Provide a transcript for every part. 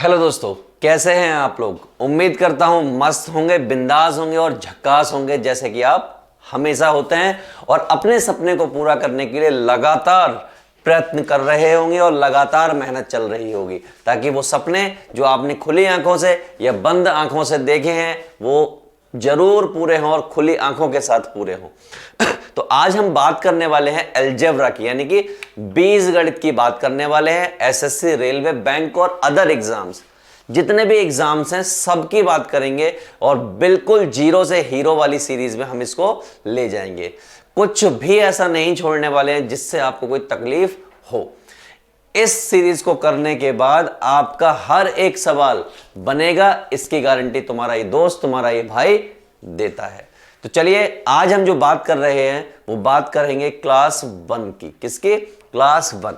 Hello दोस्तों, कैसे हैं आप लोग। उम्मीद करता हूं मस्त होंगे, बिंदास होंगे और झक्कास होंगे, जैसे कि आप हमेशा होते हैं और अपने सपने को पूरा करने के लिए लगातार प्रयत्न कर रहे होंगे और लगातार मेहनत चल रही होगी ताकि वो सपने जो आपने खुली आंखों से या बंद आंखों से देखे हैं वो जरूर पूरे हों और खुली आंखों के साथ पूरे हों। तो आज हम बात करने वाले हैं अलजेब्रा की, यानी कि बीजगणित की बात करने वाले हैं। एसएससी, रेलवे, बैंक और अदर एग्जाम्स, जितने भी एग्जाम्स हैं सबकी बात करेंगे और बिल्कुल जीरो से हीरो वाली सीरीज में हम इसको ले जाएंगे। कुछ भी ऐसा नहीं छोड़ने वाले हैं जिससे आपको कोई तकलीफ हो। इस सीरीज को करने के बाद आपका हर एक सवाल बनेगा, इसकी गारंटी तुम्हारा ये दोस्त, तुम्हारा ये भाई देता है। तो चलिए, आज हम जो बात कर रहे हैं वो बात करेंगे क्लास 1 की। किसकी? क्लास 1।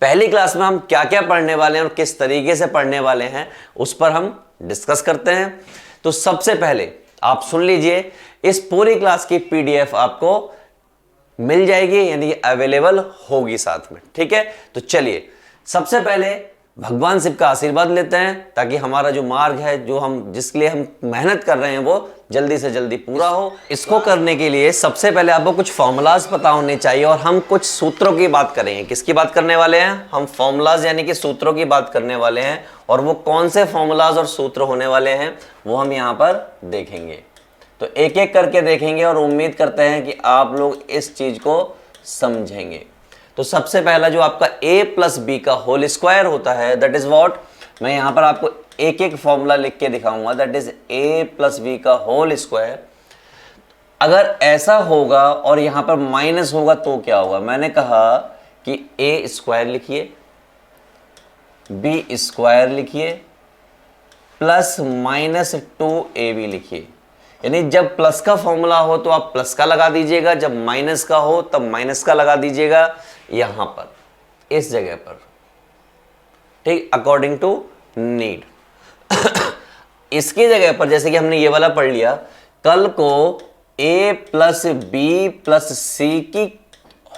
पहली क्लास में हम क्या क्या पढ़ने वाले हैं और किस तरीके से पढ़ने वाले हैं उस पर हम डिस्कस करते हैं। तो सबसे पहले आप सुन लीजिए, इस पूरी क्लास की पीडीएफ आपको मिल जाएगी, यानी कि अवेलेबल होगी साथ में। ठीक है, तो चलिए सबसे पहले भगवान शिव का आशीर्वाद लेते हैं ताकि हमारा जो मार्ग है, जो हम जिसके लिए हम मेहनत कर रहे हैं, वो जल्दी से जल्दी पूरा हो। इसको करने के लिए सबसे पहले आपको कुछ फॉर्मूलाज पता होने चाहिए और हम कुछ सूत्रों की बात करेंगे। किसकी बात करने वाले हैं? हम फॉर्मूलाज यानी कि सूत्रों की बात करने वाले हैं। और वो कौन से फॉर्मूलाज और सूत्र होने वाले हैं वो हम यहाँ पर देखेंगे। तो एक एक करके देखेंगे और उम्मीद करते हैं कि आप लोग इस चीज को समझेंगे। तो सबसे पहला जो आपका a प्लस बी का होल स्क्वायर होता है, दैट इज व्हाट, मैं यहां पर आपको एक एक फॉर्मूला लिख के दिखाऊंगा। That is a plus B का होल स्क्वायर। अगर ऐसा होगा और यहां पर माइनस होगा तो क्या होगा? मैंने कहा कि a स्क्वायर लिखिए, b स्क्वायर लिखिए, प्लस माइनस 2ab लिखिए। यानी जब प्लस का फॉर्मूला हो तो आप प्लस का लगा दीजिएगा, जब माइनस का हो तब माइनस का लगा दीजिएगा यहां पर, इस जगह पर। ठीक, अकॉर्डिंग टू नीड। इसकी जगह पर जैसे कि हमने ये वाला पढ़ लिया, कल को a प्लस बी प्लस सी की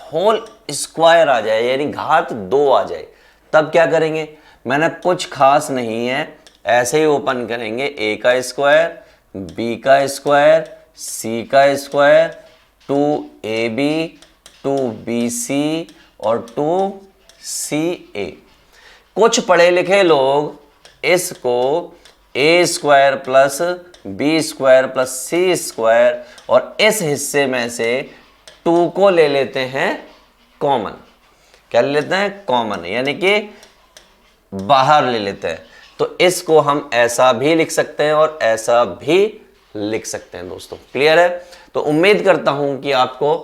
होल स्क्वायर आ जाए, यानी घात 2 आ जाए, तब क्या करेंगे? मैंने कुछ खास नहीं है, ऐसे ही ओपन करेंगे। a का स्क्वायर, b का स्क्वायर, c का स्क्वायर, 2ab, 2bc और 2ca। कुछ पढ़े लिखे लोग इसको a square plus B square plus C square और इस हिस्से में से 2 को ले लेते हैं कॉमन। क्या ले लेते हैं? कॉमन, यानी कि बाहर ले लेते हैं। तो इसको हम ऐसा भी लिख सकते हैं और ऐसा भी लिख सकते हैं। दोस्तों क्लियर है? तो उम्मीद करता हूं कि आपको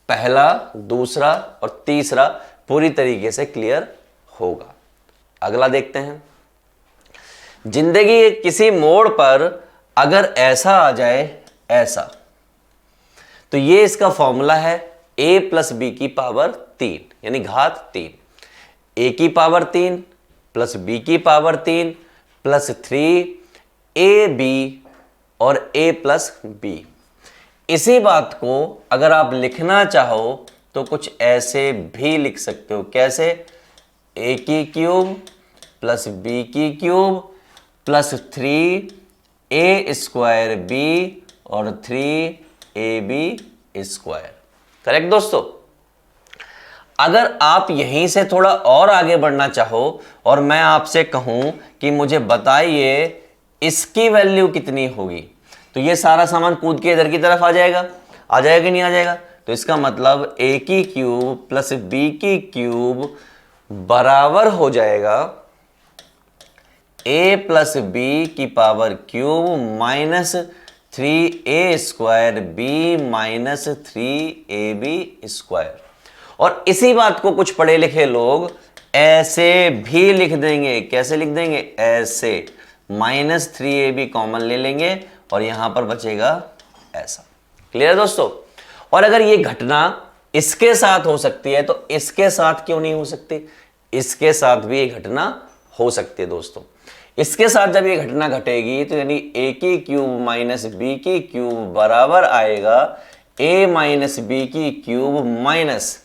पहला, दूसरा और तीसरा पूरी तरीके से क्लियर होगा। अगला देखते हैं। जिंदगी के किसी मोड़ पर अगर ऐसा आ जाए, ऐसा, तो ये इसका फॉर्मूला है a प्लस बी की पावर 3, यानी घात 3। a की पावर 3 प्लस बी की पावर 3 प्लस 3ab और a प्लस बी। इसी बात को अगर आप लिखना चाहो तो कुछ ऐसे भी लिख सकते हो। कैसे? a की क्यूब प्लस b की cube plus 3a square b और 3ab स्क्वायर। करेक्ट दोस्तों? अगर आप यहीं से थोड़ा और आगे बढ़ना चाहो और मैं आपसे कहूं कि मुझे बताइए इसकी वैल्यू कितनी होगी, तो ये सारा सामान कूद के इधर की तरफ आ जाएगा। आ जाएगा कि नहीं आ जाएगा? तो इसका मतलब a की क्यूब प्लस b की क्यूब बराबर हो जाएगा a प्लस बी की power cube minus 3a square b minus 3ab square. और इसी बात को कुछ पढ़े लिखे लोग ऐसे भी लिख देंगे। कैसे लिख देंगे? ऐसे, माइनस 3ab कॉमन ले लेंगे और यहां पर बचेगा ऐसा। क्लियर है दोस्तों? और अगर ये घटना इसके साथ हो सकती है तो इसके साथ क्यों नहीं हो सकती? इसके साथ भी ये घटना हो सकती है दोस्तों। इसके साथ जब ये घटना घटेगी तो यानी a की क्यूब माइनस बी की क्यूब बराबर आएगा a माइनस बी की क्यूब माइनस,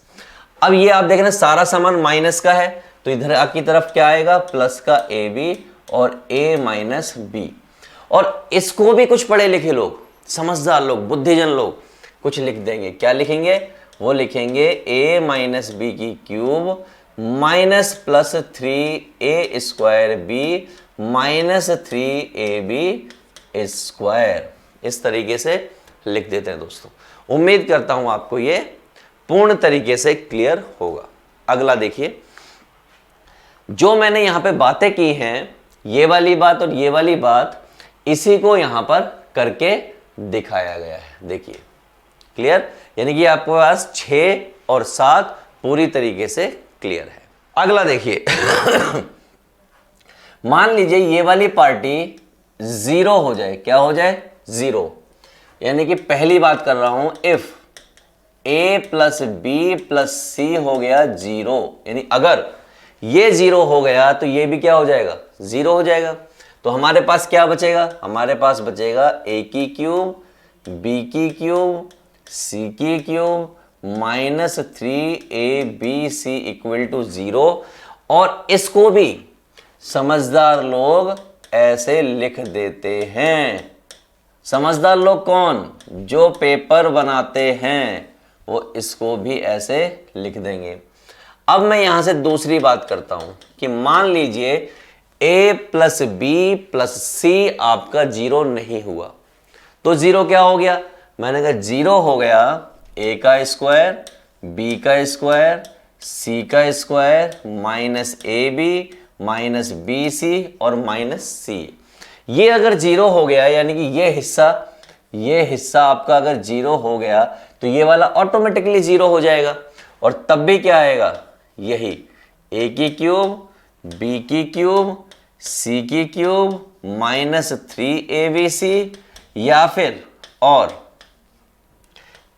अब ये आप देख रहे हैं सारा सामान माइनस का है तो इधर की तरफ क्या आएगा, प्लस का ए बी और a माइनस बी। और इसको भी कुछ पढ़े लिखे लोग, समझदार लोग, बुद्धिजन लोग कुछ लिख देंगे। क्या लिखेंगे, वो लिखेंगे a माइनस बी की cube minus plus 3a square B minus 3ab square. इस तरीके से लिख देते हैं दोस्तों। उम्मीद करता हूं आपको ये पूर्ण तरीके से क्लियर होगा। अगला देखिए, जो मैंने यहां पे बातें की हैं, ये वाली बात और ये वाली बात, इसी को यहां पर करके दिखाया गया है। देखिए क्लियर, यानी कि आपके पास 6 और 7 पूरी तरीके से क्लियर है। अगला देखिए मान लीजिए ये वाली पार्टी 0 हो जाए। क्या हो जाए, 0। यानी कि पहली बात कर रहा हूं, if a plus B plus C हो गया 0, यानी अगर ये 0 हो गया तो ये भी क्या हो जाएगा, 0 हो जाएगा। तो हमारे पास क्या बचेगा, हमारे पास बचेगा a की क्यूब b की क्यूब c की cube minus 3abc equal to 0। और इसको भी समझदार लोग ऐसे लिख देते हैं। समझदार लोग कौन, जो पेपर बनाते हैं, वो इसको भी ऐसे लिख देंगे। अब मैं यहां से दूसरी बात करता हूं कि मान लीजिए a प्लस बी प्लस सी आपका 0 नहीं हुआ, तो 0 क्या हो गया, मैंने कहा 0 हो गया a का स्क्वायर b का स्क्वायर c का square minus A B minus B C और माइनस सी। ये अगर 0 हो गया, यानी कि ये हिस्सा आपका अगर 0 हो गया तो ये वाला ऑटोमेटिकली 0 हो जाएगा। और तब भी क्या आएगा, यही a की क्यूब b की क्यूब c की क्यूब माइनस 3abc, या फिर और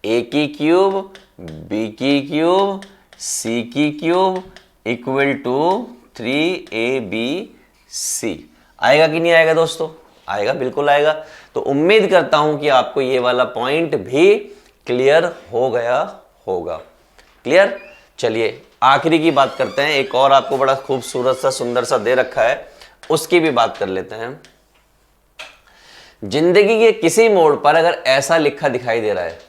a की क्यूब b की क्यूब c की क्यूब इक्वल टू 3abc। आएगा कि नहीं आएगा दोस्तों, आएगा, बिल्कुल आएगा। तो उम्मीद करता हूं कि आपको ये वाला पॉइंट भी क्लियर हो गया होगा। क्लियर, चलिए आखिरी की बात करते हैं। एक और आपको बड़ा खूबसूरत सा सुंदर सा दे रखा है, उसकी भी बात कर लेते हैं। जिंदगी के किसी मोड़ पर अगर ऐसा लिखा दिखाई दे रहा है,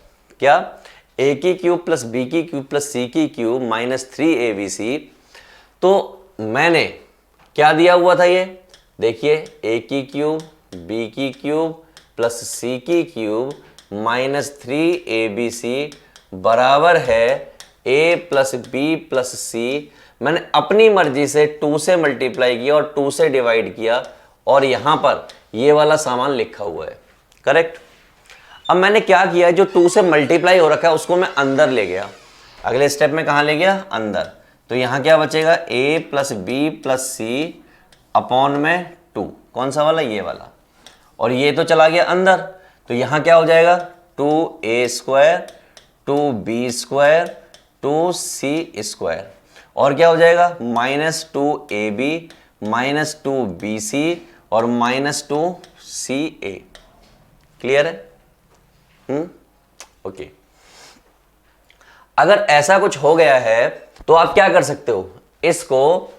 क्या, a की क्यूब प्लस बी की क्यूब प्लस सी की क्यूब माइनस 3abc, तो मैंने क्या दिया हुआ था, ये देखिए a की क्यूब b की क्यूब प्लस c की क्यूब माइनस 3abc बराबर है a प्लस बी प्लस सी। मैंने अपनी मर्जी से 2 से मल्टीप्लाई किया और 2 से डिवाइड किया, और यहां पर ये वाला सामान लिखा हुआ है, करेक्ट। अब मैंने क्या किया, जो 2 से मल्टीप्लाई हो रखा है उसको मैं अंदर ले गया। अगले स्टेप में कहां ले गया, अंदर। तो यहां क्या बचेगा, a plus B plus C upon में 2, कौन सा वाला, ये वाला। और ये तो चला गया अंदर, तो यहां क्या हो जाएगा, 2a square 2b square 2c square, और क्या हो जाएगा, माइनस 2ab माइनस 2bc और माइनस 2ca। क्लियर है, ओके। अगर ऐसा कुछ हो गया है तो आप क्या कर सकते हो, इसको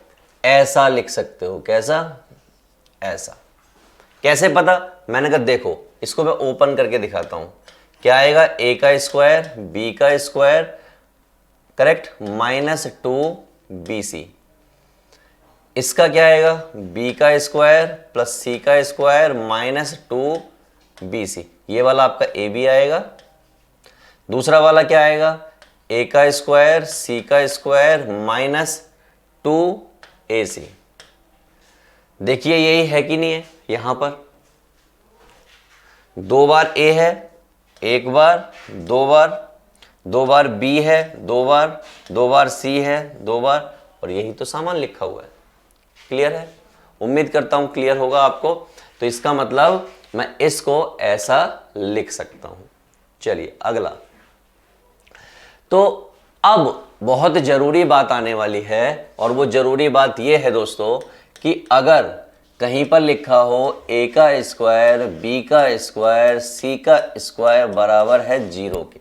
ऐसा लिख सकते हो। कैसा, ऐसा। कैसे पता, मैंने कहा देखो, इसको मैं ओपन करके दिखाता हूं। क्या आएगा, a का स्क्वायर b का स्क्वायर, करेक्ट, माइनस 2bc। इसका क्या आएगा, b का स्क्वायर प्लस c का स्क्वायर माइनस 2bc। ये वाला आपका a भी आएगा। दूसरा वाला क्या आएगा, a का स्क्वायर c का स्क्वायर माइनस 2ac। देखिए यही है कि नहीं है, यहां पर 2 बार a है, 1 बार, 2 बार, 2 बार b है, 2 बार c है, 2 बार, और यही तो सामान लिखा हुआ है। क्लियर है, उम्मीद करता हूं क्लियर होगा आपको। तो इसका मतलब मैं इसको ऐसा लिख सकता हूं। चलिए अगला। तो अब बहुत जरूरी बात आने वाली है, और वो जरूरी बात ये है दोस्तों कि अगर कहीं पर लिखा हो a का स्क्वायर b का स्क्वायर c का स्क्वायर बराबर है 0 के,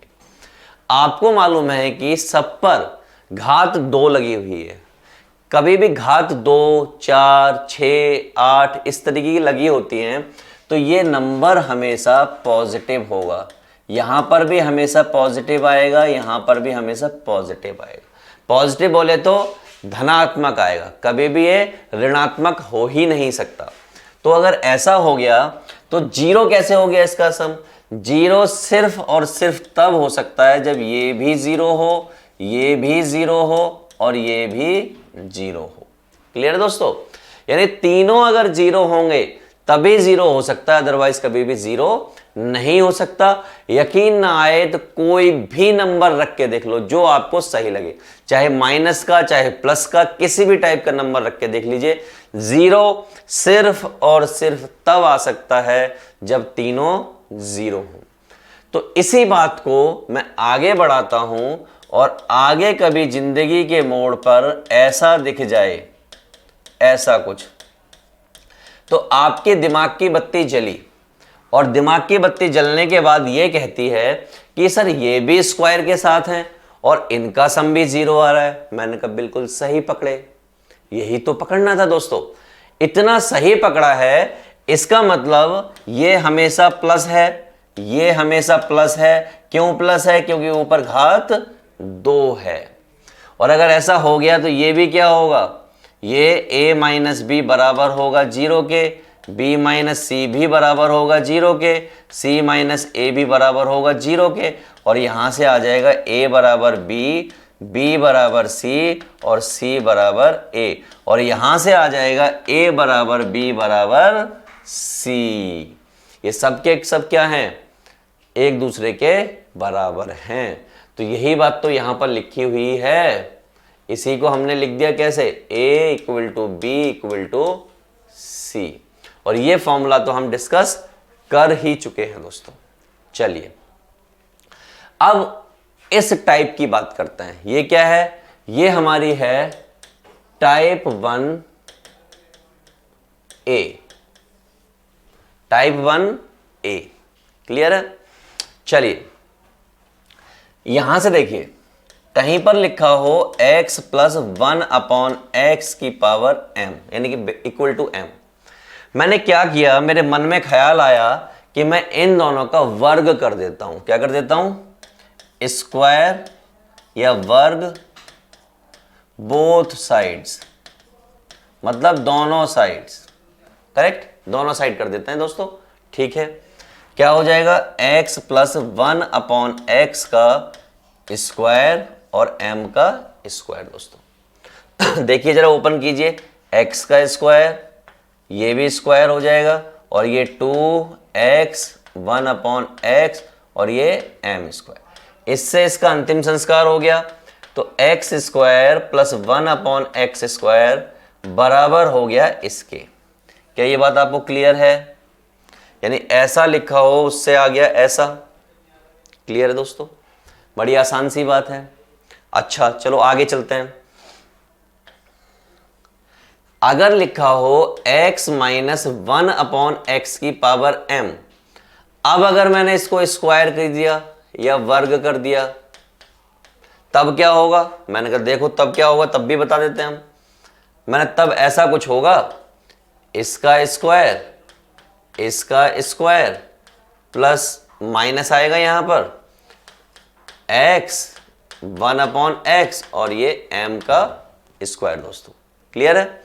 आपको मालूम है कि सब पर घात 2 लगी हुई है। कभी भी घात 2, 4, 6, 8 इस तरीके की लगी होती हैं तो ये नंबर हमेशा पॉजिटिव होगा। यहां पर भी हमेशा पॉजिटिव आएगा, यहां पर भी हमेशा पॉजिटिव आएगा। पॉजिटिव बोले तो धनात्मक आएगा, कभी भी ये ऋणात्मक हो ही नहीं सकता। तो अगर ऐसा हो गया तो जीरो कैसे हो गया इसका सम? जीरो सिर्फ और सिर्फ तब हो सकता है जब ये भी जीरो हो, ये भी जीरो हो और ये भी जीरो हो। क्लियर दोस्तों? यानी तीनों अगर जीरो होंगे तभी जीरो हो सकता है, अदरवाइज कभी भी जीरो नहीं हो सकता। यकीन ना आए तो कोई भी नंबर रख के देख लो जो आपको सही लगे, चाहे माइनस का चाहे प्लस का, किसी भी टाइप का नंबर रख के देख लीजिए। जीरो सिर्फ और सिर्फ तब आ सकता है जब तीनों जीरो हो। तो इसी बात को मैं आगे बढ़ाता हूं और आगे कभी जिंदगी के मोड़ पर ऐसा दिख जाए, ऐसा कुछ, तो आपके दिमाग की बत्ती जली और दिमाग की बत्ती जलने के बाद ये कहती है कि सर ये भी स्क्वायर के साथ हैं और इनका सम भी जीरो आ रहा है। मैंने कहा बिल्कुल सही पकड़े, यही तो पकड़ना था दोस्तों। इतना सही पकड़ा है, इसका मतलब ये हमेशा प्लस है, ये हमेशा प्लस है। क्यों प्लस है? क्योंकि ऊपर घात 2 है। और अगर ऐसा हो गया तो ये भी क्या होगा? ये a माइनस बी बराबर होगा जीरो के, b माइनस सी भी बराबर होगा जीरो के, c माइनस ए भी बराबर होगा जीरो के, और यहां से आ जाएगा a बराबर b, b बराबर c और c बराबर a, और यहां से आ जाएगा a बराबर b बराबर c। ये सब के सब क्या हैं? एक दूसरे के बराबर हैं। तो यही बात तो यहां पर लिखी हुई है। इसी को हमने लिख दिया कैसे? a equal to B equal to C. और ये फॉर्मूला तो हम डिस्कस कर ही चुके हैं दोस्तों। चलिए अब इस टाइप की बात करते हैं। ये क्या है? ये हमारी है type 1A, type 1A। Clear है? चलिए यहां से देखिए, कहीं पर लिखा हो x प्लस 1 अपॉन एक्स की पावर m, यानी कि इक्वल टू m। मैंने क्या किया, मेरे मन में ख्याल आया कि मैं इन दोनों का वर्ग कर देता हूं। क्या कर देता हूं? स्क्वायर या वर्ग, बोथ साइड्स, मतलब दोनों साइड्स। करेक्ट? दोनों साइड कर देते हैं दोस्तों। ठीक है, क्या हो जाएगा? x प्लस 1 अपॉन एक्स का स्क्वायर और m का स्क्वायर। दोस्तों देखिए जरा, ओपन कीजिए, x का स्क्वायर, ये भी स्क्वायर हो जाएगा, और ये 2x 1 अपॉन एक्स और ये m स्क्वायर। इससे इसका अंतिम संस्कार हो गया। तो x square plus 1 upon x square बराबर हो गया इसके। क्या ये बात आपको क्लियर है? यानी ऐसा लिखा हो उससे आ गया ऐसा। क्लियर है दोस्तों? बड़ी आसान सी बात है। अच्छा चलो आगे चलते हैं। अगर लिखा हो x माइनस 1 अपॉन एक्स की पावर m, अब अगर मैंने इसको स्क्वायर कर दिया या वर्ग कर दिया तब क्या होगा? मैंने कहा देखो तब क्या होगा, तब भी बता देते हैं हम। मैंने तब ऐसा कुछ होगा, इसका स्क्वायर प्लस माइनस आएगा यहां पर x 1 अपॉन एक्स और ये m का स्क्वायर। दोस्तों क्लियर है?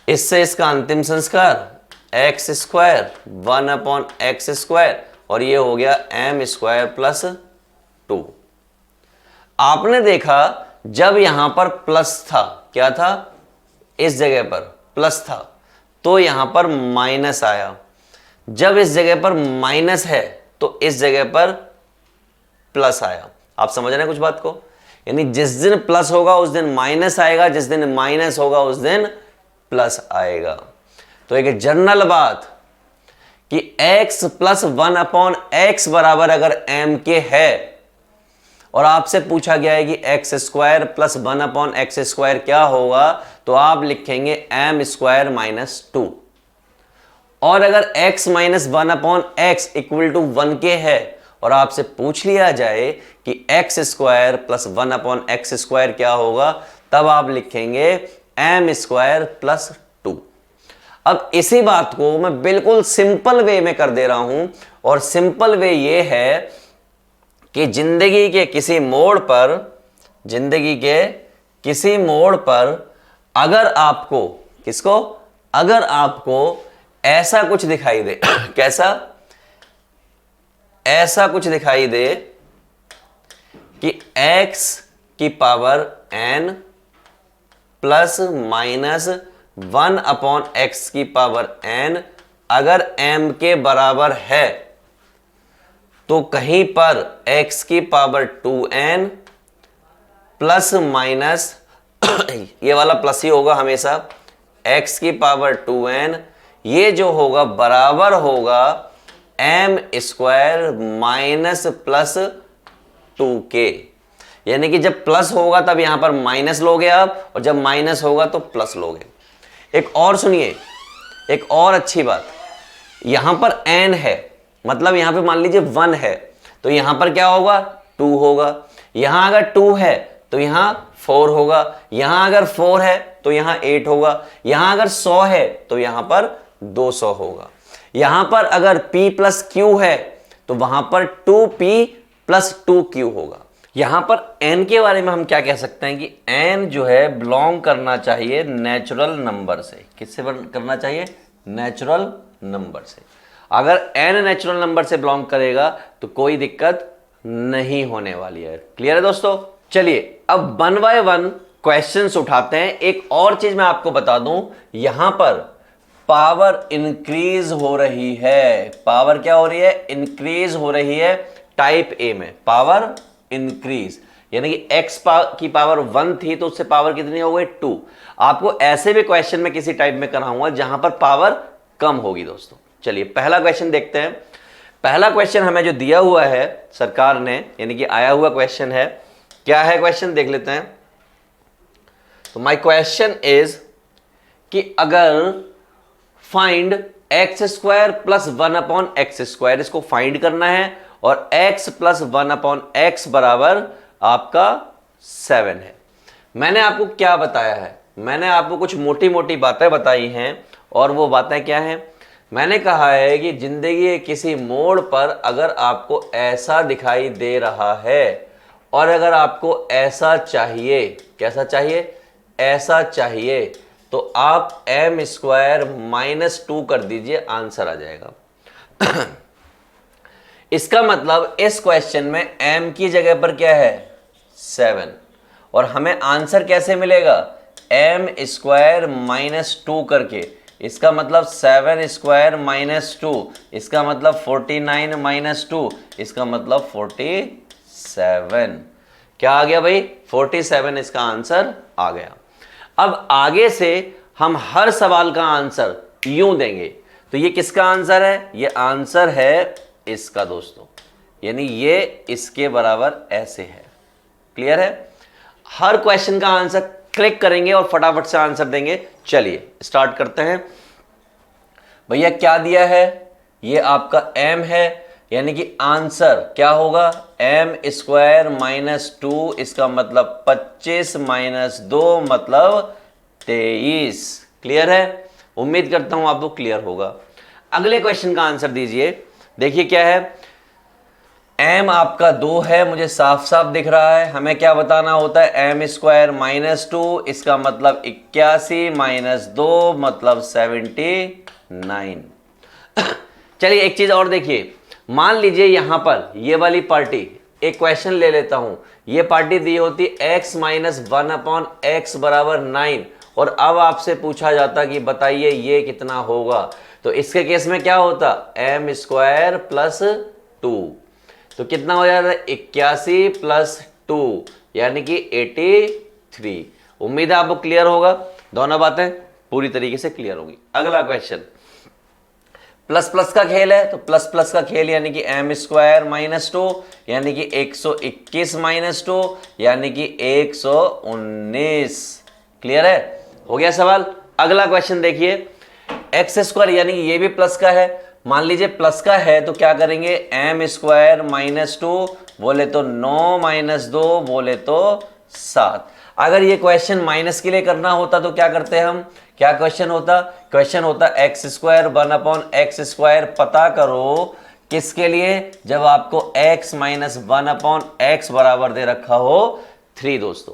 इससे इसका अंतिम संस्कार x square 1 upon x square और ये हो गया m स्क्वायर प्लस 2। आपने देखा जब यहां पर प्लस था, क्या था? इस जगह पर प्लस था तो यहां पर माइनस आया। जब इस जगह पर माइनस है तो इस जगह पर प्लस आया। आप समझ रहे हैं कुछ बात को? यानी जिस दिन प्लस होगा उस दिन माइनस आएगा, जिस दिन माइनस होगा उस दिन प्लस आएगा। तो एक जनरल बात कि x प्लस 1 अपॉन एक्स बराबर अगर m के है और आपसे पूछा गया है कि x square plus 1 upon x square क्या होगा, तो आप लिखेंगे m स्क्वायर माइनस 2। और अगर x minus 1 upon X equal to 1 के है और आपसे पूछ लिया जाए कि x square plus 1 upon x square क्या होगा, तब आप लिखेंगे एम स्क्वायर प्लस 2। अब इसी बात को मैं बिल्कुल सिंपल वे में कर दे रहा हूं, और सिंपल वे ये है कि जिंदगी के किसी मोड़ पर, जिंदगी के किसी मोड़ पर अगर आपको, किसको, अगर आपको ऐसा कुछ दिखाई दे कैसा, ऐसा कुछ दिखाई दे कि x की power n plus minus 1/x की पावर n अगर m के बराबर है, तो कहीं पर x की पावर 2n प्लस माइनस ये वाला प्लस ही होगा हमेशा, x की पावर 2n, ये जो होगा बराबर होगा m square minus plus 2k। यानी कि जब प्लस होगा तब यहां पर माइनस लोगे आप, और जब माइनस होगा तो प्लस लोगे। एक और सुनिए, एक और अच्छी बात, यहां पर n है, मतलब यहां पे मान लीजिए 1 है, तो यहां पर क्या होगा, 2 होगा। यहां अगर 2 है तो यहां 4 होगा, यहां अगर 4 है तो यहां 8 होगा, यहां अगर 100 है तो यहां पर 200 होगा। यहां पर अगर p प्लस क्यू है तो वहां पर 2p प्लस 2q होगा। यहां पर n के बारे में हम क्या कह सकते हैं कि n जो है बिलोंग करना चाहिए नेचुरल नंबर से। किससे करना चाहिए, नेचुरल नंबर से। अगर n नेचुरल नंबर से बिलोंग करेगा तो कोई दिक्कत नहीं होने वाली है। क्लियर है दोस्तों? चलिए अब 1 बाय 1 क्वेश्चंस उठाते हैं। एक और चीज मैं आपको बता दूं, यहां पर पावर इंक्रीज हो रही है। पावर क्या हो रही है, इंक्रीज हो रही है टाइप ए में, पावर इंक्रीज। यानी कि x की पावर 1 थी तो उससे पावर कितनी हो गई, 2। आपको ऐसे भी क्वेश्चन में किसी टाइप में कराऊंगा जहां पर पावर कम होगी दोस्तों। चलिए पहला क्वेश्चन देखते हैं। पहला क्वेश्चन हमें जो दिया हुआ है सरकार ने, यानी कि आया हुआ क्वेश्चन है, क्या है क्वेश्चन देख लेते हैं। तो माय क्वेश्चन इज कि अगर find x square plus 1/x², इसको फाइंड करना है, और x प्लस 1/x बराबर आपका 7 है। मैंने आपको क्या बताया है, मैंने आपको कुछ मोटी मोटी बातें बताई हैं, और वो बातें क्या हैं, मैंने कहा है कि जिंदगी के किसी मोड़ पर अगर आपको ऐसा दिखाई दे रहा है, और अगर आपको ऐसा चाहिए, कैसा चाहिए, ऐसा चाहिए, तो आप m स्क्वायर माइनस 2 कर दीजिए, आंसर आ जाएगा। इसका मतलब इस क्वेश्चन में m की जगह पर क्या है, 7, और हमें आंसर कैसे मिलेगा, m स्क्वायर माइनस 2 करके। इसका मतलब 7 स्क्वायर माइनस 2, इसका मतलब 49 माइनस 2, इसका मतलब 47। क्या आ गया भाई, 47 इसका आंसर आ गया। अब आगे से हम हर सवाल का आंसर यूं देंगे। तो ये किसका आंसर है, ये आंसर है इसका दोस्तों, यानी ये इसके बराबर ऐसे है। क्लियर है? हर क्वेश्चन का आंसर क्लिक करेंगे और फटाफट से आंसर देंगे। चलिए स्टार्ट करते हैं। भैया क्या दिया है, ये आपका m है, यानी कि आंसर क्या होगा, m स्क्वायर माइनस 2, इसका मतलब 25 माइनस 2 मतलब 23। क्लियर है? उम्मीद करता हूं आपको क्लियर होगा। अगले क्वेश्चन का आंसर दीजिए। देखिए क्या है, m आपका 2 है, मुझे साफ साफ दिख रहा है। हमें क्या बताना होता है, m स्क्वायर माइनस 2, इसका मतलब 81 माइनस 2 मतलब 79। चलिए एक चीज और देखिए, मान लीजिए यहां पर ये वाली पार्टी, एक क्वेश्चन ले लेता हूं, ये पार्टी दी होती x माइनस 1/x बराबर 9, और अब आपसे पूछा जाता कि बताइए ये कितना होगा। तो इसके केस में क्या होता, m स्क्वायर प्लस 2, तो कितना हो जाता है, 81 प्लस 2 यानी कि 83। उम्मीद है आपको क्लियर होगा, दोनों बातें पूरी तरीके से क्लियर होगी। अगला क्वेश्चन, प्लस प्लस का खेल है, तो प्लस प्लस का खेल यानी कि m स्क्वायर माइनस 2 यानी कि 121 माइनस 2 यानी कि 119। क्लियर है? हो गया सवाल। अगला क्वेश्चन देखिए, एक्स स्क्वायर यानी कि ये भी प्लस का है। मान लीजिए प्लस का है तो क्या करेंगे, m स्क्वायर माइनस 2 बोले तो 9 माइनस 2 बोले तो 7। अगर ये क्वेश्चन माइनस के लिए करना होता तो क्या करते हम, क्या क्वेश्चन होता, क्वेश्चन होता एक्स स्क्वायर 1/x²। पता करो किसके लिए, जब आपको x - 1/x बराबर दे रखा हो 3 दोस्तों।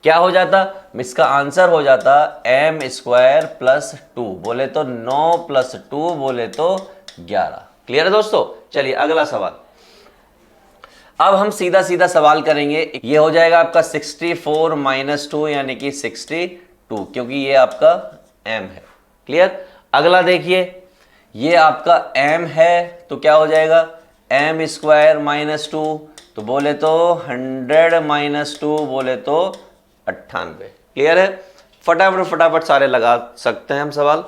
क्या हो जाता, इसका आंसर हो जाता m² + 2, बोले तो 9 + 2 बोले तो 11। क्लियर है दोस्तों। चलिए अगला सवाल। अब हम सीधा सीधा सवाल करेंगे। ये हो जाएगा आपका 64 - 2 यानी कि 62, क्योंकि ये आपका m है। क्लियर। अगला देखिए, ये आपका m है तो क्या हो जाएगा m² - 2, तो बोले तो 100 - 2 बोले तो 98। क्लियर है। फटाफट फटाफट सारे लगा सकते हैं हम सवाल,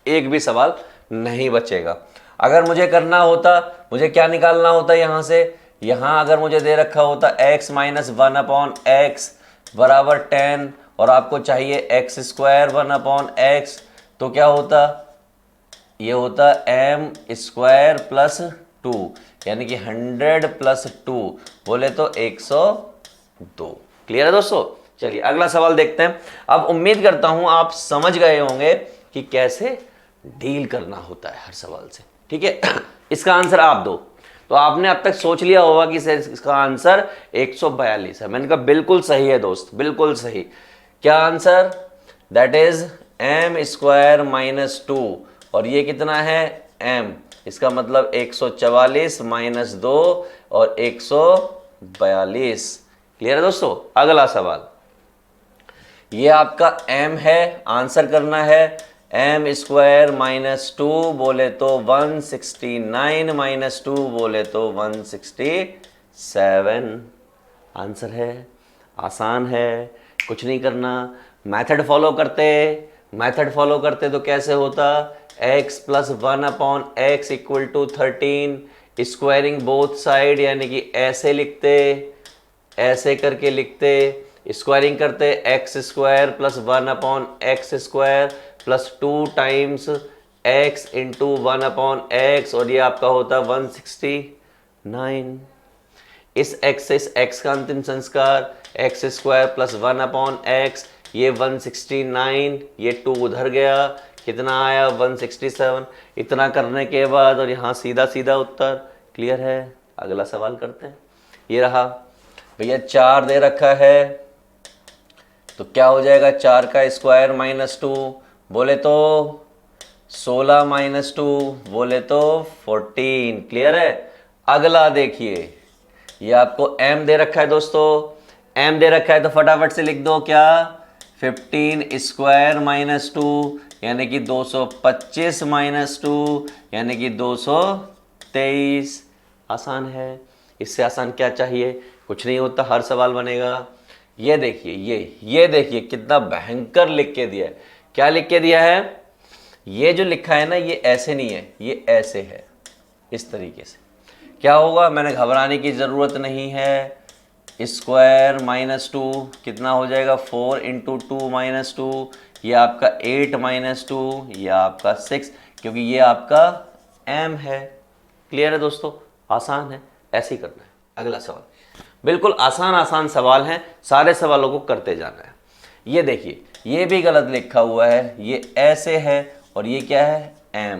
एक भी सवाल नहीं बचेगा। अगर मुझे करना होता, मुझे क्या निकालना होता यहां से, यहां अगर मुझे दे रखा होता x - 1/x बराबर 10 और आपको चाहिए x² 1/x, तो क्या होता, ये होता m² + 2 यानी कि 100 + 2 बोले तो 102। क्लियर है दोस्तों। चलिए अगला सवाल देखते हैं। अब उम्मीद करता हूं आप समझ गए होंगे कि कैसे डील करना होता है हर सवाल से। ठीक है। इसका आंसर आप दो। तो आपने अब तक सोच लिया होगा कि इसका आंसर 142 है। मैंने कहा बिल्कुल सही है दोस्त, बिल्कुल सही। क्या आंसर, दैट इज m² - 2 और ये कितना है m, इसका मतलब 144 - 2 और 142। क्लियर है दोस्तों। अगला सवाल, ये आपका m है, आंसर करना है m² - 2 बोले तो 169 - 2 बोले तो 167। आंसर है, आसान है, कुछ नहीं करना। मेथड फॉलो करते तो कैसे होता, x + 1/x = 13, squaring both side यानी कि ऐसे लिखते, ऐसे करके लिखते, स्क्वायरिंग करते x² + 1/x² + 2 times x × 1/x और ये आपका होता 169। इस x से इस x का अंतिम संस्कार x² + 1/x, ये 169, ये 2 उधर गया, कितना आया 167। इतना करने के बाद और यहाँ सीधा सीधा उत्तर। क्लियर है। अगला सवाल करते हैं। ये रहा भैया, 4 दे रखा है तो क्या हो जाएगा, 4 का स्क्वायर - 2 बोले तो 16 - 2 बोले तो 14। क्लियर है। अगला देखिए, ये आपको m दे रखा है दोस्तों, m दे रखा है तो फटाफट से लिख दो क्या, 15² - 2 यानी कि 225 - 2 यानी कि 223। आसान है, इससे आसान क्या चाहिए, कुछ नहीं होता, हर सवाल बनेगा। ये देखिए, ये देखिए कितना भयंकर लिख के दिया है। क्या लिख के दिया है, ये जो लिखा है ना, ये ऐसे नहीं है, ये ऐसे है, इस तरीके से। क्या होगा, मैंने घबराने की ज़रूरत नहीं है। स्क्वायर - 2 कितना हो जाएगा, 4 × 2 - 2, ये आपका 8 - 2, ये आपका 6, क्योंकि ये आपका m है। क्लियर है दोस्तों, आसान है, ऐसे ही करना है। अगला सवाल, बिल्कुल आसान सवाल हैं, सारे सवालों को करते जाना है। ये देखिए, ये भी गलत लिखा हुआ है, ये ऐसे है और ये क्या है m,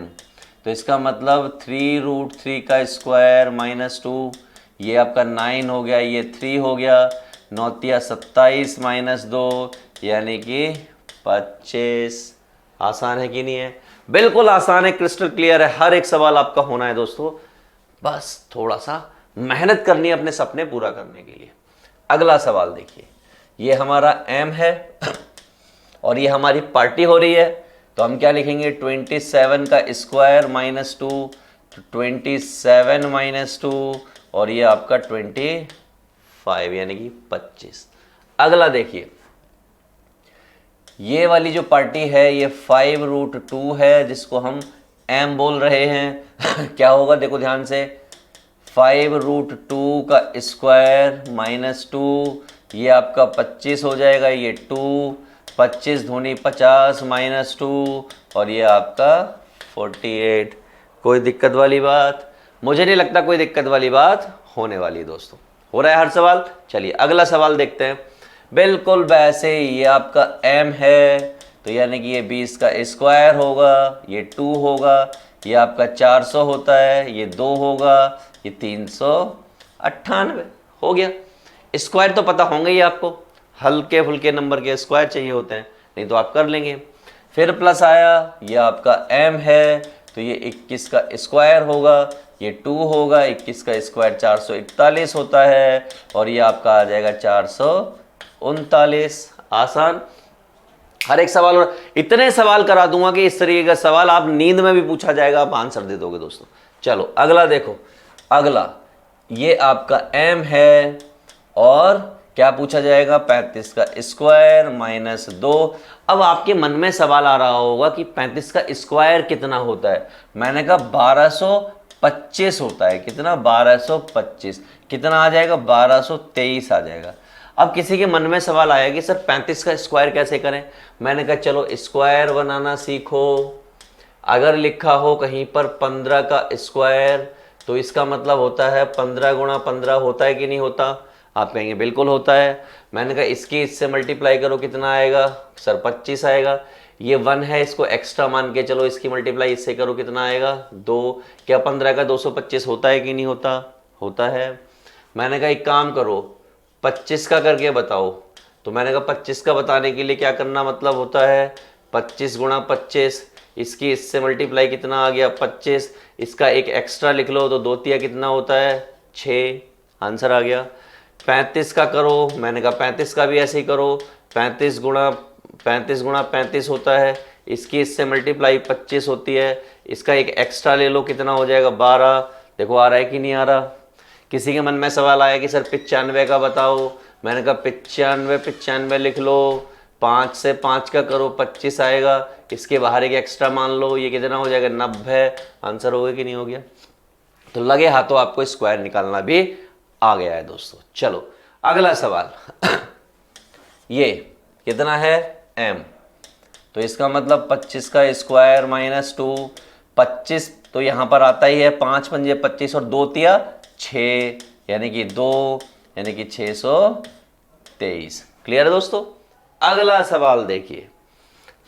तो इसका मतलब 3√3 का स्क्वायर - 2, ये आपका 9 हो गया, ये 3 हो गया, 9 × 27 - 2 यानी कि 25। आसान है कि नहीं है, बिल्कुल आसान है, क्रिस्टल क्लियर है। हर एक सवाल आपका होना है दोस्तों, बस थोड़ा सा मेहनत करनी है अपने सपने पूरा करने के लिए। अगला सवाल देखिए, ये हमारा m है और ये हमारी पार्टी हो रही है, तो हम क्या लिखेंगे, 27 का स्क्वायर - 2, 27 - 2 और ये आपका 25 यानी कि 25। अगला देखिए, ये वाली जो पार्टी है ये 5√2 है, जिसको हम m बोल रहे हैं। क्या होगा देखो ध्यान से, 5√2 का स्क्वायर - 2, ये आपका 25 हो जाएगा, ये 2, 25 दूनी 50 - 2 और ये आपका 48। कोई दिक्कत वाली बात, मुझे नहीं लगता कोई दिक्कत वाली बात होने वाली है दोस्तों। हो रहा है हर सवाल। चलिए अगला सवाल देखते हैं। बिल्कुल वैसे ही ये आपका m है, तो यानी कि ये 20 का स्क्वायर होगा, ये 2 होगा, ये आपका 400 होता है, ये 2 होगा, ये 398 हो गया। स्क्वायर तो पता होंगे ही आपको, हल्के फुल्के नंबर के स्क्वायर चाहिए होते हैं, नहीं तो आप कर लेंगे। फिर प्लस आया, ये आपका m है, तो ये 21 का स्क्वायर होगा, ये 2 होगा, 21 का स्क्वायर 441 होता है, और ये आपका आ जाएगा 439। आसान। हर एक सवाल, और इतने सवाल करा दूंगा कि इस तरीके का सवाल आप नींद में भी पूछा जाएगा, आप आंसर दे दोगे दोस्तों। चलो अगला देखो, अगला ये आपका m है, और क्या पूछा जाएगा, 35 का स्क्वायर माइनस 2। अब आपके मन में सवाल आ रहा होगा कि 35 का स्क्वायर कितना होता है। मैंने कहा 1225 होता है। कितना, 1225। कितना आ जाएगा, 1223 आ जाएगा। अब किसी के मन में सवाल आया कि सर 35 का स्क्वायर कैसे करें। मैंने कहा चलो स्क्वायर बनाना सीखो। अगर लिखा हो कहीं पर 15 का स्क्वायर, तो इसका मतलब होता है 15 गुणा 15 होता है कि नहीं होता। आप कहेंगे बिल्कुल होता है। मैंने कहा इसकी इससे मल्टीप्लाई करो, कितना आएगा सर, 25 आएगा। ये 1 है, इसको एक्स्ट्रा मान के चलो, इसकी मल्टीप्लाई इससे करो, कितना आएगा 2। क्या 15 का 225 होता है कि नहीं होता, होता है। मैंने कहा एक काम करो 25 का करके बताओ। तो मैंने कहा 25 का बताने के लिए क्या करना मतलब होता है, 25 गुणा 25, इसकी इससे मल्टीप्लाई, कितना आ गया 25, इसका एक एक्स्ट्रा लिख लो, तो 2 तिया कितना होता है 6, आंसर आ गया। 35 का करो, मैंने कहा 35 का भी ऐसे ही करो, 35 गुणा 35 होता है, इसकी इससे मल्टीप्लाई 25 होती है, इसका एक एक्स्ट्रा ले लो, कितना हो जाएगा 12। देखो आ रहा है कि नहीं आ रहा। किसी के मन में सवाल आया कि सर 95 का बताओ। मैंने कहा 95 लिख लो, 5 से 5 का करो, 25 आएगा, इसके बाहर एक एक्स्ट्रा मान लो, ये कितना हो जाएगा 90। आंसर हो गया कि नहीं हो गया। तो लगे हाथों आपको स्क्वायर निकालना भी आ गया है दोस्तों। चलो अगला सवाल ये कितना है m, तो इसका मतलब 25 का स्क्वायर माइनस 2। 25 तो यहां पर आता ही है, 5 पंजे 25 और 2 तिया 6, यानी कि 2, यानी कि 623। क्लियर है दोस्तों। अगला सवाल देखिए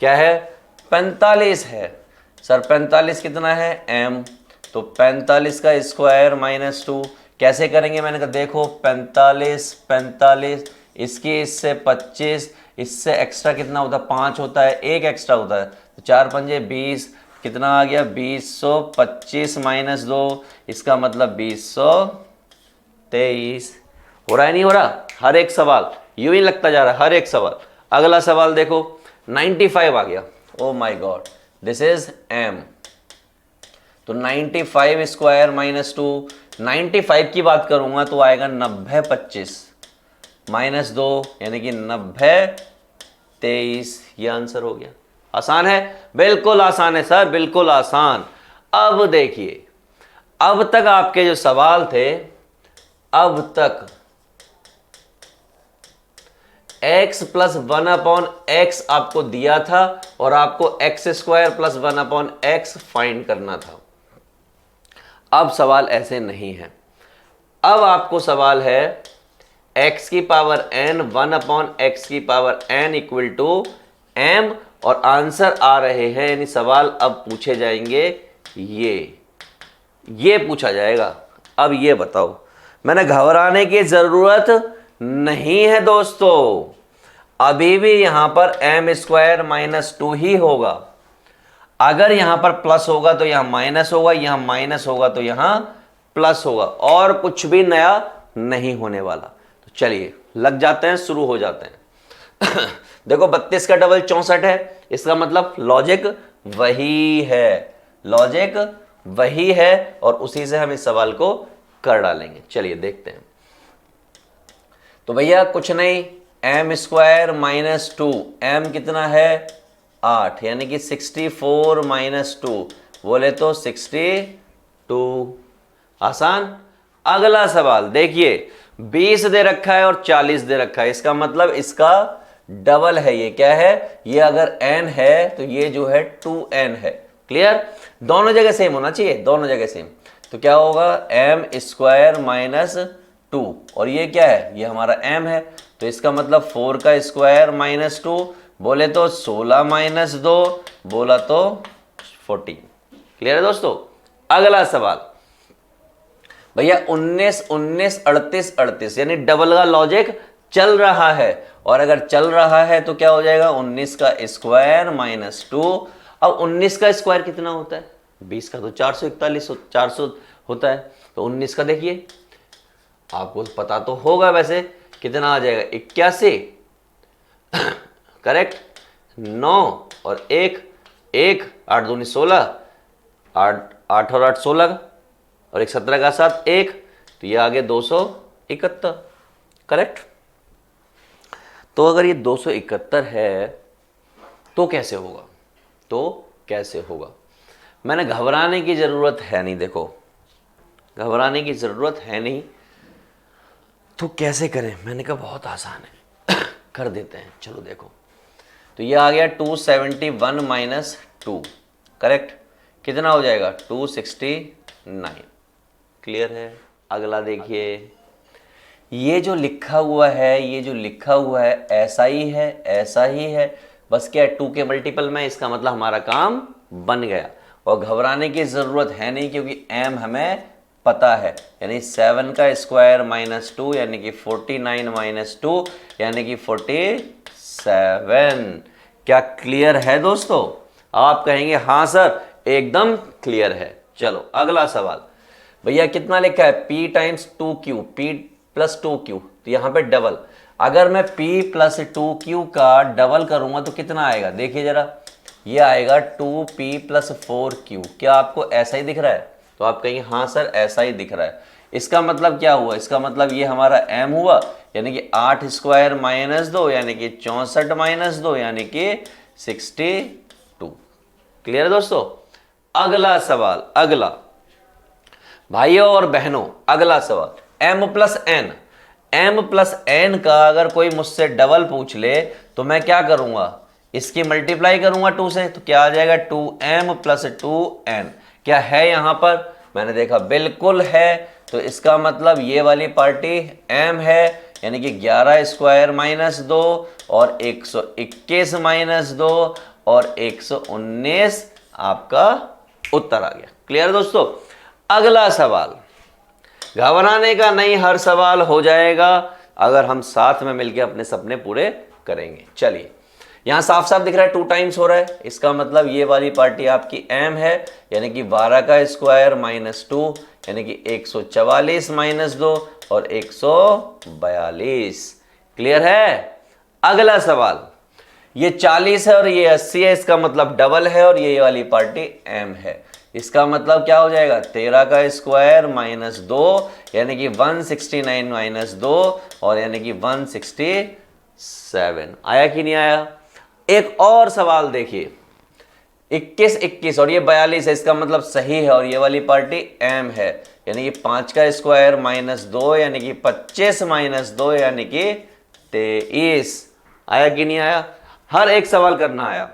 क्या है, 45 है। सर 45 कितना है m, तो 45 का स्क्वायर माइनस 2 कैसे करेंगे। मैंने कहा देखो 45 इसकी इससे 25, इससे एक्स्ट्रा कितना होता है 5 होता है, एक एक्स्ट्रा होता है, तो 4 पंजे 20, कितना आ गया 2025 माइनस 2, इसका मतलब 2023। हो रहा है नहीं हो रहा। हर एक सवाल यूं ही लगता जा रहा है, हर एक सवाल। अगला सवाल देखो 95 आ गया। Oh my God, this is m, तो 95 स्क्वायर माइनस 2, 95 की बात करूंगा तो आएगा 90 25 माइनस 2, यानी कि 90 23। ये आंसर हो गया। आसान है, बिल्कुल आसान है सर, बिल्कुल आसान। अब देखिए, अब तक आपके जो सवाल थे, अब तक x प्लस 1/x आपको दिया था और आपको x square plus 1/x find करना था। अब सवाल ऐसे नहीं है। अब आपको सवाल है x की पावर n 1/x की power n equal to m, और आंसर आ रहे हैं, यानी सवाल अब पूछे जाएंगे ये पूछा जाएगा। अब ये बताओ, मैंने घबराने की जरूरत नहीं है दोस्तों, अभी भी यहां पर m स्क्वायर माइनस 2 ही होगा। अगर यहां पर प्लस होगा तो यहां माइनस होगा, यहां माइनस होगा तो यहां प्लस होगा, और कुछ भी नया नहीं होने वाला। तो चलिए लग जाते हैं, शुरू हो जाते हैं। देखो 32 का डबल 64 है, इसका मतलब लॉजिक वही है, लॉजिक वही है, और उसी से हम इस सवाल को कर डालेंगे। चलिए देखते हैं। तो भैया कुछ नहीं, m स्क्वायर माइनस 2, m कितना है 8, यानी कि 64 माइनस 2 बोले तो 62। आसान। अगला सवाल देखिए, 20 दे रखा है और 40 दे रखा है, इसका मतलब इसका डबल है। ये क्या है, ये अगर n है तो ये जो है 2n है। क्लियर, दोनों जगह सेम होना चाहिए, दोनों जगह सेम। तो क्या होगा m स्क्वायर माइनस 2, और ये क्या है, ये हमारा m है, तो इसका मतलब 4 का स्क्वायर माइनस 2, बोले तो 16 माइनस 2, बोला तो 14। क्लियर है दोस्तों। अगला सवाल भैया 19 19 38 38 यानी डबल का लॉजिक चल रहा है, और अगर चल रहा है तो क्या हो जाएगा 19 का स्क्वायर माइनस 2। अब 19 का स्क्वायर कितना होता है, 20 का तो 441 होता है, तो 19 का देखिए आपको पता तो होगा वैसे, कितना आ जाएगा 81, करेक्ट। 9 और 1 1 8 दूनी 16, 8 और 8 16 और 1 17 का 7 1, तो ये आ गया 271, करेक्ट। तो अगर ये 271 है तो कैसे होगा, तो कैसे होगा। मैंने घबराने की जरूरत है नहीं, देखो घबराने की जरूरत है नहीं, तो कैसे करें, मैंने कहा बहुत आसान है कर देते हैं, चलो देखो। तो ये आ गया 271 माइनस 2, करेक्ट, कितना हो जाएगा 269। क्लियर है। अगला देखिए, ये जो लिखा हुआ है, ये जो लिखा हुआ है ऐसा ही है, ऐसा ही है, बस क्या 2 के मल्टीपल में, इसका मतलब हमारा काम बन गया। और घबराने की जरूरत है नहीं क्योंकि m हमें पता है, यानी 7 का स्क्वायर माइनस 2 यानी कि 49 माइनस 2 यानी कि 47। क्या क्लियर है दोस्तों। आप कहेंगे हाँ सर एकदम क्लियर है। चलो अगला सवाल, भैया कितना लिखा है p times 2q, p plus 2q, तो यहां पे डबल। अगर मैं p प्लस 2q का डबल करूंगा तो कितना आएगा, देखिए जरा, ये आएगा 2p प्लस 4q। क्या आपको ऐसा ही दिख रहा है, तो आप कहेंगे हाँ सर ऐसा ही दिख रहा है। इसका मतलब क्या हुआ, इसका मतलब ये हमारा m हुआ, यानी कि 8 स्क्वायर माइनस 2 यानी कि 64 माइनस 2 यानी कि 62। क्लियर है दोस्तों। अगला सवाल, अगला भाइयों और बहनों, अगला सवाल m plus n, m plus n का अगर कोई मुझसे डबल पूछ ले तो मैं क्या करूंगा, इसकी मल्टीप्लाई करूंगा 2 से, तो क्या आ जाएगा 2m प्लस 2n। क्या है यहां पर, मैंने देखा बिल्कुल है, तो इसका मतलब ये वाली पार्टी m है, यानी कि 11 स्क्वायर माइनस 2 और 121 माइनस 2 और 119 आपका उत्तर आ गया। क्लियर दोस्तों। अगला सवाल, घबराने का नहीं, हर सवाल हो जाएगा अगर हम साथ में मिलकर अपने सपने पूरे करेंगे। चलिए यहां साफ साफ दिख रहा है 2 टाइम्स हो रहा है, इसका मतलब ये वाली पार्टी आपकी m है, यानी कि 12 का स्क्वायर माइनस 2 यानी कि 144 माइनस 2 और 142। क्लियर है। अगला सवाल, ये 40 है और ये 80 है, इसका मतलब डबल है और ये वाली पार्टी m है, इसका मतलब क्या हो जाएगा 13 का स्क्वायर माइनस 2 यानी कि 169 माइनस 2 और यानी कि 167। आया कि नहीं आया। एक और सवाल देखिए, 21 21 और ये 42 है, इसका मतलब सही है और ये वाली पार्टी m है, यानी कि 5 का स्क्वायर माइनस 2 यानी कि 25 माइनस 2 यानी कि 23। आया कि नहीं आया। हर एक सवाल करना आया।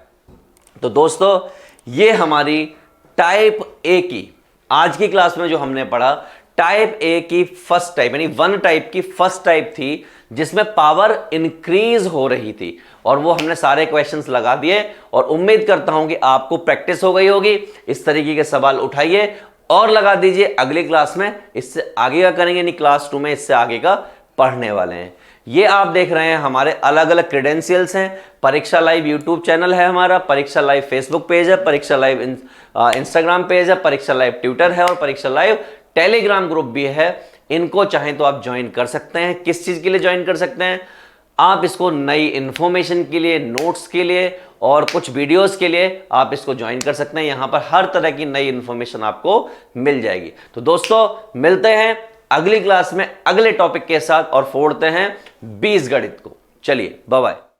तो दोस्तों ये हमारी टाइप ए की आज की क्लास में जो हमने पढ़ा, टाइप ए की फर्स्ट टाइप यानी 1 टाइप की फर्स्ट टाइप थी, जिसमें पावर इंक्रीज हो रही थी, और वो हमने सारे क्वेश्चंस लगा दिए और उम्मीद करता हूं कि आपको प्रैक्टिस हो गई होगी। इस तरीके के सवाल उठाइए और लगा दीजिए। अगली क्लास में इससे आगे का करेंगे, यानी क्लास 2 में इससे आगे का पढ़ने वाले हैं। ये आप देख रहे हैं हमारे अलग अलग क्रेडेंशियल्स हैं। परीक्षा लाइव यूट्यूब चैनल है हमारा, परीक्षा लाइव फेसबुक पेज है, परीक्षा लाइव इंस्टाग्राम पेज है, परीक्षा लाइव ट्विटर है और परीक्षा लाइव टेलीग्राम ग्रुप भी है। इनको चाहें तो आप ज्वाइन कर सकते हैं। किस चीज के लिए ज्वाइन कर सकते हैं आप इसको, नई इंफॉर्मेशन के लिए, नोट्स के लिए और कुछ वीडियोस के लिए आप इसको ज्वाइन कर सकते हैं। यहां पर हर तरह की नई इंफॉर्मेशन आपको मिल जाएगी। तो दोस्तों मिलते हैं अगली क्लास में अगले टॉपिक के साथ और फोड़ते हैं बीजगणित को। चलिए बाय बाय।